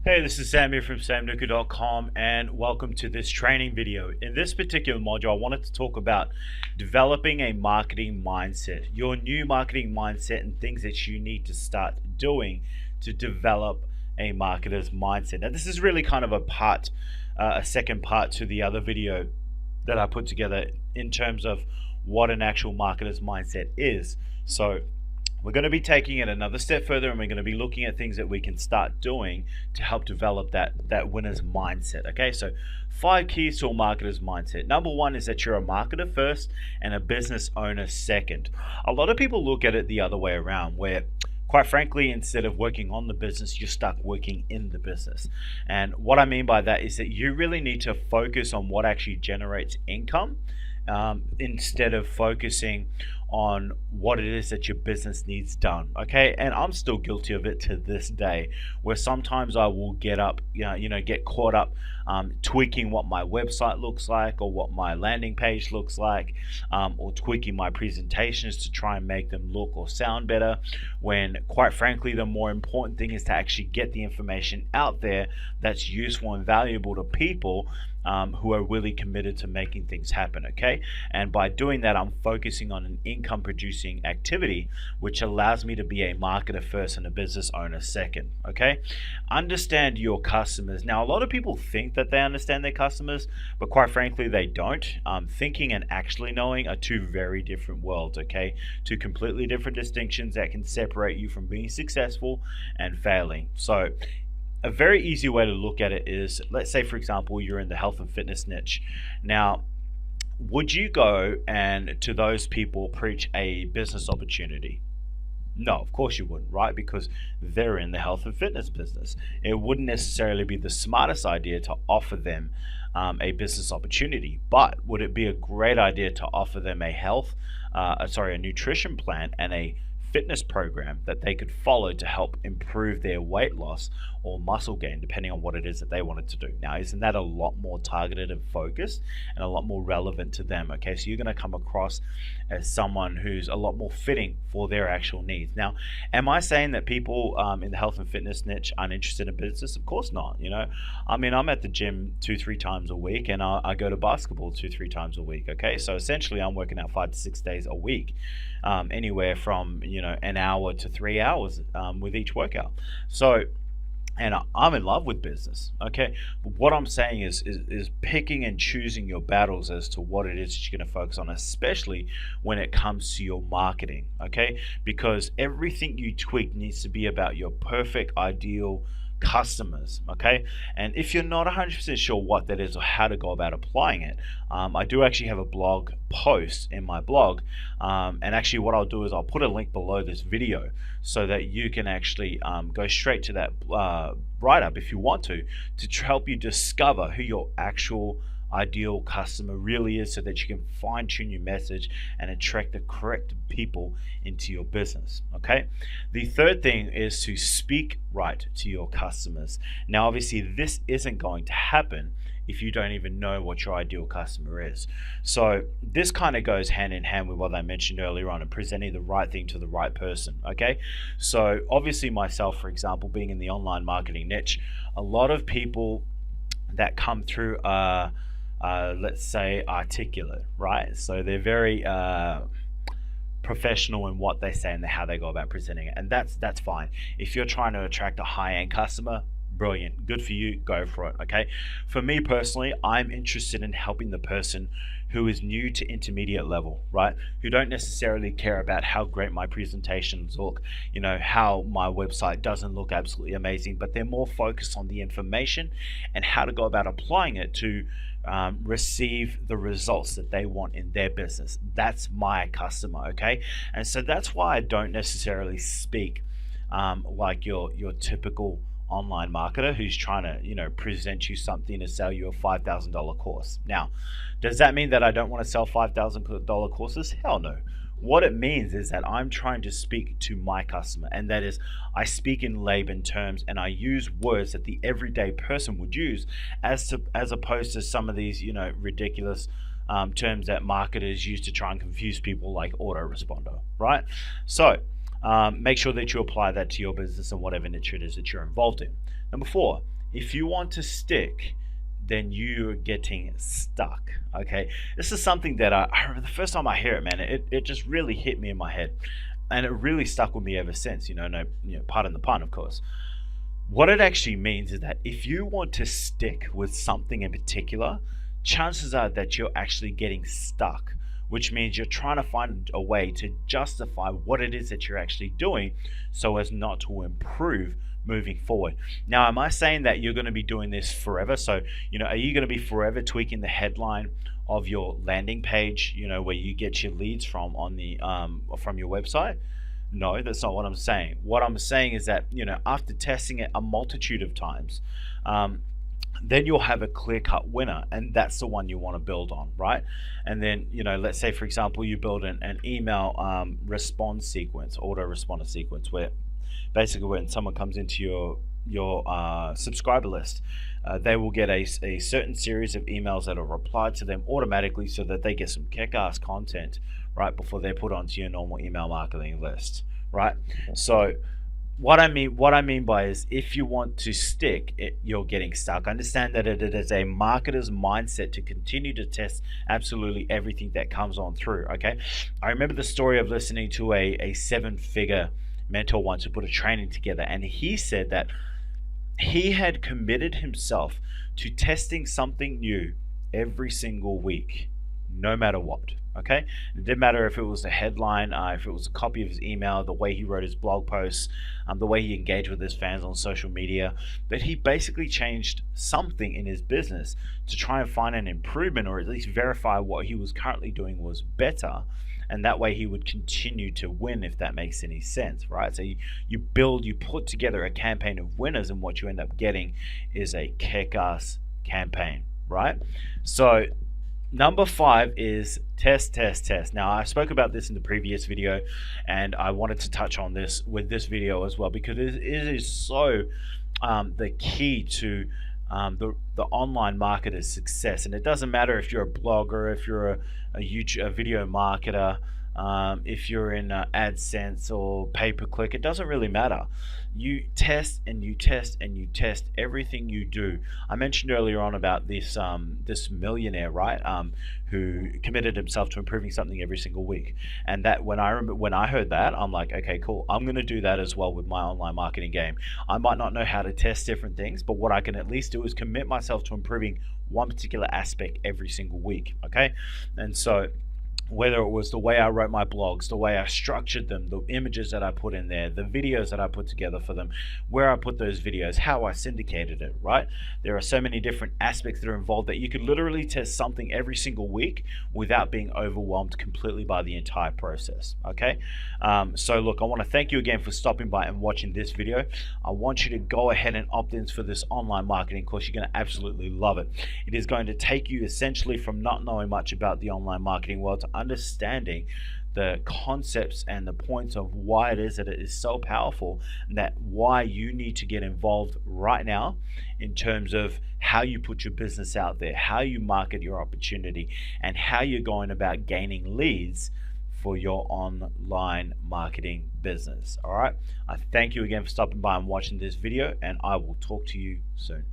Hey, this is Sam here from samnuka.com and welcome to this training video. In this particular module, I wanted to talk about developing a marketing mindset, your new marketing mindset and things that you need to start doing to develop a marketer's mindset. Now, this is really kind of a second part to the other video that I put together in terms of what an actual marketer's mindset is. So we're going to be taking it another step further, and we're going to be looking at things that we can start doing to help develop that winner's mindset. Okay, so 5 keys to a marketer's mindset. Number 1 is that you're a marketer first and a business owner second. A lot of people look at it the other way around, where quite frankly, instead of working on the business, you're stuck working in the business. And what I mean by that is that you really need to focus on what actually generates income, instead of focusing on what it is that your business needs done. Okay, and I'm still guilty of it to this day, where sometimes I will get caught up tweaking what my website looks like, or what my landing page looks like, or tweaking my presentations to try and make them look or sound better, when quite frankly the more important thing is to actually get the information out there that's useful and valuable to people who are really committed to making things happen. Okay, and by doing that, I'm focusing on an income producing activity, which allows me to be a marketer first and a business owner second. Okay, understand your customers. Now, a lot of people think that they understand their customers, but quite frankly they don't. Thinking and actually knowing are two very different worlds. Okay, two completely different distinctions that can separate you from being successful and failing. So a very easy way to look at it is, let's say for example you're in the health and fitness niche. Now, would you go and to those people preach a business opportunity? No, of course you wouldn't, right? Because they're in the health and fitness business. It wouldn't necessarily be the smartest idea to offer them a business opportunity, but would it be a great idea to offer them a nutrition plan and a fitness program that they could follow to help improve their weight loss or muscle gain, depending on what it is that they wanted to do? Now, isn't that a lot more targeted and focused and a lot more relevant to them? Okay, so you're going to come across as someone who's a lot more fitting for their actual needs. Now, am I saying that people in the health and fitness niche aren't interested in business? Of course not. I mean, I'm at the gym 2-3 times a week, and I go to basketball 2-3 times a week. Okay, so essentially I'm working out 5 to 6 days a week, anywhere from an hour to 3 hours with each workout. So, and I'm in love with business. Okay, but what I'm saying is picking and choosing your battles as to what it is that you're going to focus on, especially when it comes to your marketing. Okay, because everything you tweak needs to be about your perfect ideal customers. Okay, and if you're not 100% sure what that is or how to go about applying it, I do actually have a blog post in my blog, and actually what I'll do is I'll put a link below this video so that you can actually go straight to that write-up if you want to help you discover who your actual ideal customer really is, so that you can fine-tune your message and attract the correct people into your business. Okay, the third thing is to speak right to your customers. Now, obviously this isn't going to happen if you don't even know what your ideal customer is. So this kind of goes hand in hand with what I mentioned earlier on, and presenting the right thing to the right person. Okay, so obviously myself, for example, being in the online marketing niche, a lot of people that come through let's say articulate, right? So they're very professional in what they say and how they go about presenting it, and that's fine. If you're trying to attract a high-end customer, brilliant, good for you, go for it. Okay, for me personally, I'm interested in helping the person who is new to intermediate level, right? Who don't necessarily care about how great my presentations look, how my website doesn't look absolutely amazing, but they're more focused on the information and how to go about applying it to receive the results that they want in their business. That's my customer. Okay, and so that's why I don't necessarily speak like your typical online marketer who's trying to present you something to sell you a $5,000 course. Now, does that mean that I don't want to sell $5,000 courses? Hell no. What it means is that I'm trying to speak to my customer, and that is I speak in layman terms and I use words that the everyday person would use, as opposed to some of these ridiculous terms that marketers use to try and confuse people, like autoresponder, right? So Make sure that you apply that to your business and whatever niche it is that you're involved in. Number 4, if you want to stick, then you're getting stuck. Okay, this is something that I remember the first time I hear it, man. It just really hit me in my head, and it really stuck with me ever since. Pardon the pun, of course. What it actually means is that if you want to stick with something in particular, chances are that you're actually getting stuck, which means you're trying to find a way to justify what it is that you're actually doing so as not to improve moving forward. Now, am I saying that you're going to be doing this forever? So, are you going to be forever tweaking the headline of your landing page, where you get your leads from on the from your website? No, that's not what I'm saying. What I'm saying is that, after testing it a multitude of times, then you'll have a clear-cut winner, and that's the one you want to build on, right? And then, let's say, for example, you build an email response sequence, autoresponder sequence, where basically when someone comes into your subscriber list, they will get a certain series of emails that are replied to them automatically so that they get some kick-ass content right before they're put onto your normal email marketing list, right? So what I mean by is, if you want to stick, you're getting stuck. Understand that it is a marketer's mindset to continue to test absolutely everything that comes on through. Okay, I remember the story of listening to a 7-figure mentor once who put a training together, and he said that he had committed himself to testing something new every single week, no matter what. Okay, it didn't matter if it was a headline, if it was a copy of his email, the way he wrote his blog posts, the way he engaged with his fans on social media, that he basically changed something in his business to try and find an improvement, or at least verify what he was currently doing was better, and that way he would continue to win, if that makes any sense, right? So you put together a campaign of winners, and what you end up getting is a kick-ass campaign, right? So number 5 is test. Now, I spoke about this in the previous video, and I wanted to touch on this with this video as well, because it is so the key to the online marketer's success. And it doesn't matter if you're a blogger, if you're a video marketer, if you're in AdSense or pay-per-click, it doesn't really matter. You test and you test and you test everything you do. I mentioned earlier on about this millionaire, right? Who committed himself to improving something every single week. And that when I heard that, I'm like, okay, cool. I'm going to do that as well with my online marketing game. I might not know how to test different things, but what I can at least do is commit myself to improving one particular aspect every single week. Okay, and so whether it was the way I wrote my blogs, the way I structured them, the images that I put in there, the videos that I put together for them, where I put those videos, how I syndicated it, right? There are so many different aspects that are involved that you could literally test something every single week without being overwhelmed completely by the entire process, okay? So look, I want to thank you again for stopping by and watching this video. I want you to go ahead and opt in for this online marketing course. You're going to absolutely love it. It is going to take you essentially from not knowing much about the online marketing world to understanding the concepts and the points of why it is that it is so powerful, and that why you need to get involved right now in terms of how you put your business out there, how you market your opportunity, and how you're going about gaining leads for your online marketing business. All right, I thank you again for stopping by and watching this video, and I will talk to you soon.